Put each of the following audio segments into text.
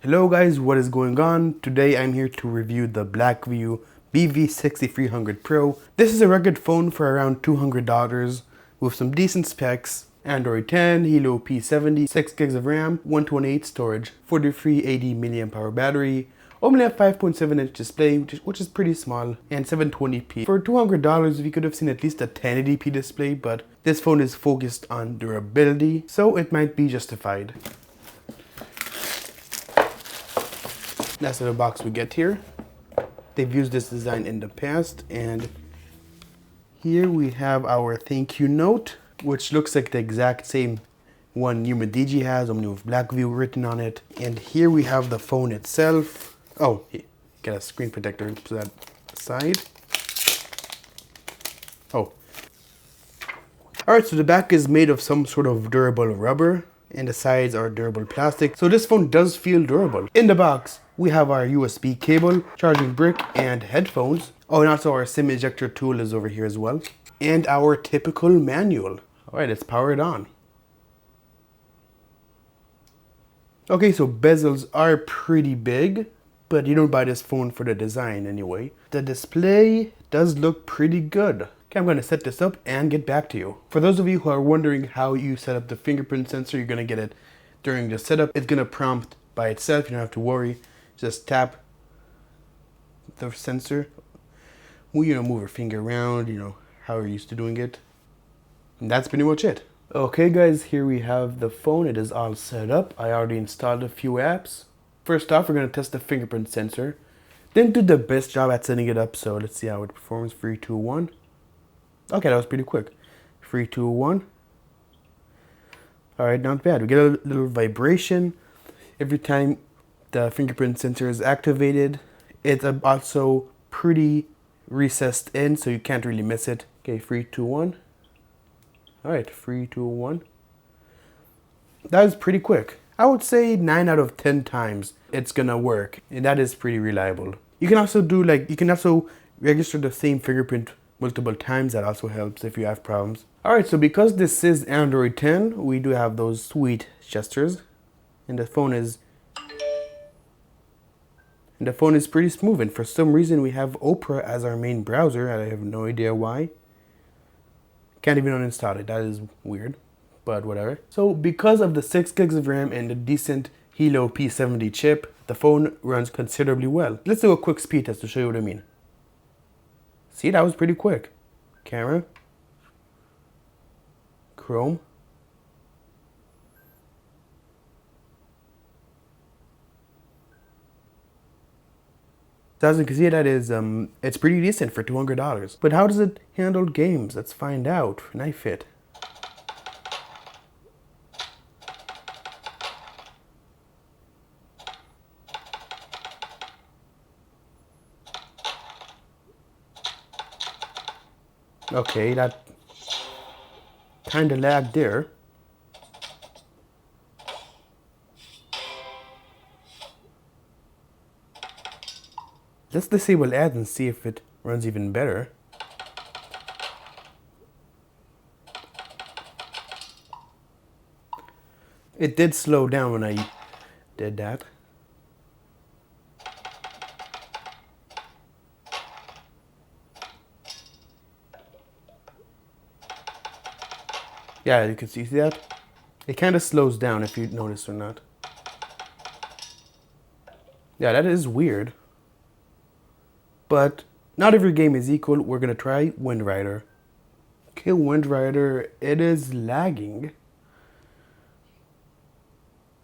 Hello guys, what is going on? Today I'm here to review the Blackview BV6300 Pro. This is a rugged phone for around $200 with some decent specs. Android 10, Helio P70, 6 gigs of RAM, 128 storage, 4380 mAh battery, only a 5.7-inch display, which is pretty small, and 720p. For $200, we could have seen at least a 1080p display, but this phone is focused on durability, so it might be justified. That's the box we get here. They've used this design in the past, and here we have our thank you note, which looks like the exact same one Umidigi has, only with Blackview written on it. And here we have the phone itself. Oh, got a screen protector to that side. Oh. Alright, so the back is made of some sort of durable rubber, and the sides are durable plastic. So this phone does feel durable. In the box, we have our USB cable, charging brick, and headphones. Oh, and also our SIM ejector tool is over here as well. And our typical manual. Alright, let's power it on. Okay, so bezels are pretty big, but you don't buy this phone for the design anyway. The display does look pretty good. Okay, I'm going to set this up and get back to you. For those of you who are wondering how you set up the fingerprint sensor, you're going to get it during the setup. It's going to prompt by itself. You don't have to worry. Just tap the sensor. Move your finger around, how you're used to doing it. And that's pretty much it. Okay guys, here we have the phone. It is all set up. I already installed a few apps. First off, we're going to test the fingerprint sensor. Didn't do the best job at setting it up, so let's see how it performs. 3, 2, 1. Okay, that was pretty quick. 3, 2, 1. Alright, not bad. We get a little vibration every time the fingerprint sensor is activated. It's also pretty recessed in, so you can't really miss it. Okay, 3, 2, 1. Alright, 3, 2, 1. That was pretty quick. I would say 9 out of 10 times it's gonna work, and that is pretty reliable. You can also register the same fingerprint multiple times. That also helps if you have problems. Alright, so because this is Android 10, we do have those sweet gestures, and the phone is pretty smooth, and for some reason we have Opera as our main browser. I have no idea why. Can't even uninstall it. That is weird, but whatever. So because of the 6 gigs of RAM and the decent Helio P70 chip, the phone runs considerably well. Let's do a quick speed test to show you what I mean. See, that was pretty quick. Camera. Chrome. So as you can see, that is, it's pretty decent for $200. But how does it handle games? Let's find out. Knife fit. Okay, that kind of lagged there. Let's disable ads and see if it runs even better. It did slow down when I did that. Yeah, you can see that. It kind of slows down if you notice or not. Yeah, that is weird. But not every game is equal. We're going to try Wind Rider. Okay, Wind Rider, it is lagging.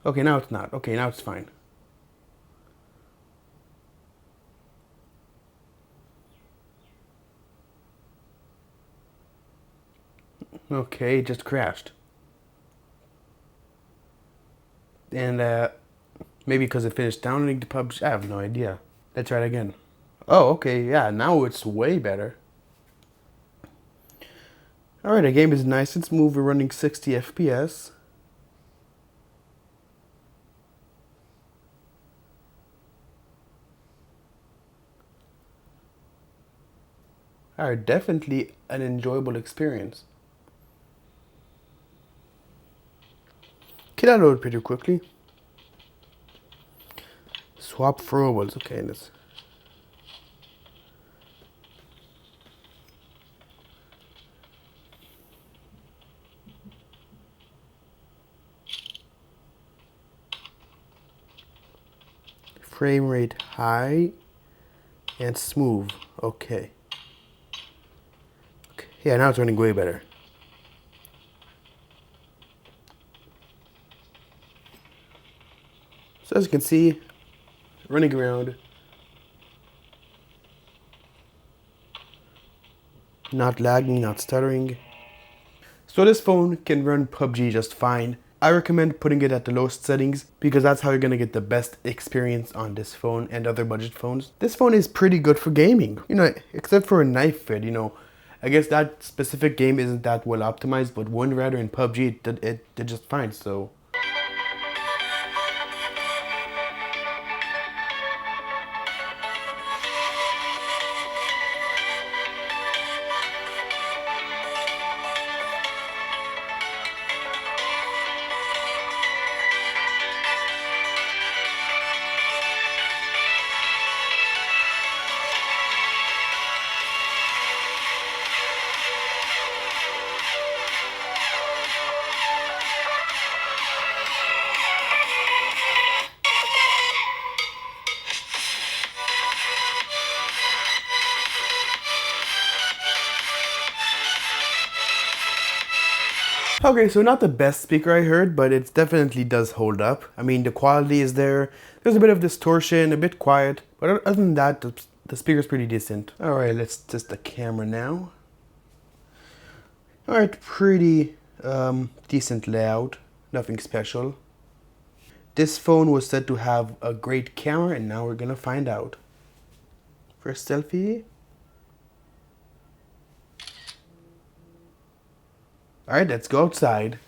Okay, now it's not. Okay, now it's fine. Okay, it just crashed. And maybe because it finished downloading the PUBG, I have no idea. Let's try it again. Oh, okay, yeah, now it's way better. Alright, the game is nice and smooth. We're running 60 FPS. Alright, definitely an enjoyable experience. Okay, that loaded pretty quickly. Swap throwables. Okay, let's. Frame rate high and smooth. Okay. Okay. Yeah, now it's running way better. So as you can see, running around, not lagging, not stuttering. So this phone can run PUBG just fine. I recommend putting it at the lowest settings because that's how you're going to get the best experience on this phone and other budget phones. This phone is pretty good for gaming, you know, except for a knife fit, you know. I guess that specific game isn't that well optimized, but Wind Rider and PUBG it did just fine, so. Okay, so not the best speaker I heard, but it definitely does hold up. I mean, the quality is there. There's a bit of distortion, a bit quiet, but other than that, the speaker's pretty decent. All right, let's test the camera now. All right, pretty decent layout, nothing special. This phone was said to have a great camera, and now we're gonna find out. First selfie. All right, let's go outside.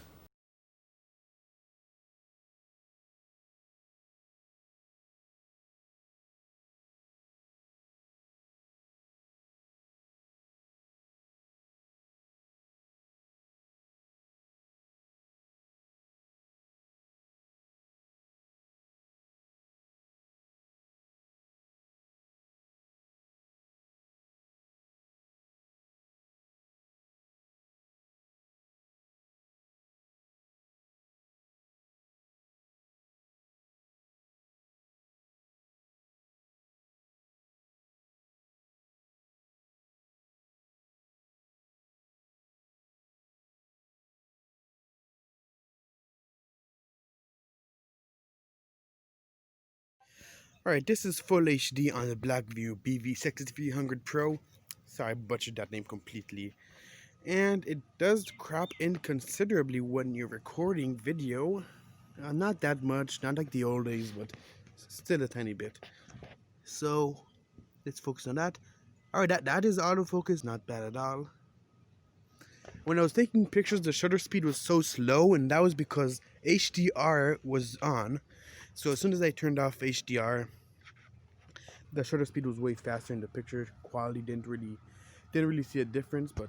Alright, this is full HD on the Blackview BV6300 Pro. Sorry, I butchered that name completely. And it does crop in considerably when you're recording video. Not that much, not like the old days, but still a tiny bit. So, let's focus on that. Alright, that is autofocus, not bad at all. When I was taking pictures, the shutter speed was so slow, and that was because HDR was on. So as soon as I turned off HDR, the shutter speed was way faster, and the picture quality didn't really see a difference. But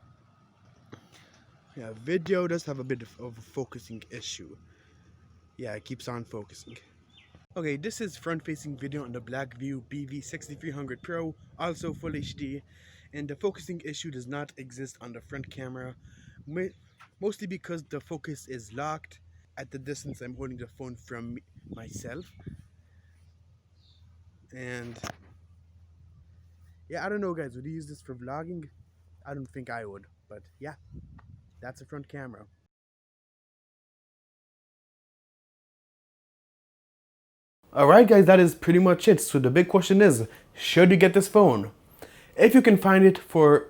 yeah, video does have a bit of a focusing issue. Yeah, it keeps on focusing. Okay, this is front-facing video on the Blackview BV6300 Pro, also full HD, and the focusing issue does not exist on the front camera, mostly because the focus is locked at the distance I'm holding the phone from myself. And yeah, I don't know guys, would you use this for vlogging? I don't think I would, but yeah, that's a front camera. Alright guys, that is pretty much it. So the big question is, should you get this phone? If you can find it for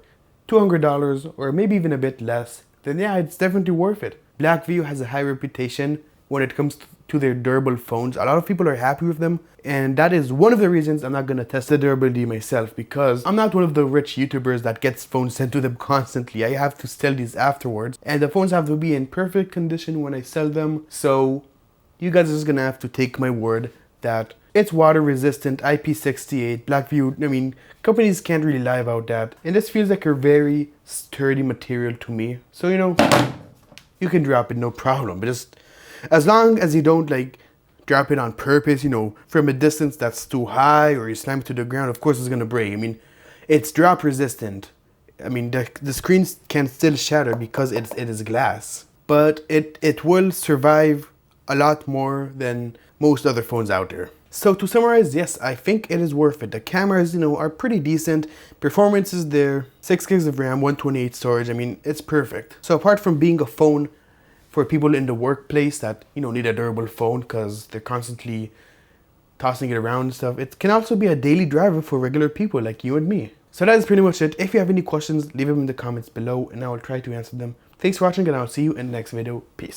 $200 or maybe even a bit less, then yeah, it's definitely worth it. Blackview has a high reputation when it comes to their durable phones. A lot of people are happy with them, and that is one of the reasons I'm not going to test the durability myself, because I'm not one of the rich YouTubers that gets phones sent to them constantly. I have to sell these afterwards, and the phones have to be in perfect condition when I sell them, so you guys are just going to have to take my word that it's water resistant, IP68, Blackview. I mean, companies can't really lie about that. And this feels like a very sturdy material to me. So, you know, you can drop it, no problem. But just as long as you don't like drop it on purpose, you know, from a distance that's too high, or you slam it to the ground, of course it's gonna break. I mean, it's drop resistant. I mean, the screen can still shatter because it is glass, but it will survive a lot more than most other phones out there. So to summarize, yes, I think it is worth it. The cameras, you know, are pretty decent. Performance is there. 6 gigs of RAM, 128 storage. I mean, it's perfect. So apart from being a phone for people in the workplace that, you know, need a durable phone because they're constantly tossing it around and stuff, it can also be a daily driver for regular people like you and me. So that is pretty much it. If you have any questions, leave them in the comments below and I will try to answer them. Thanks for watching and I'll see you in the next video. Peace.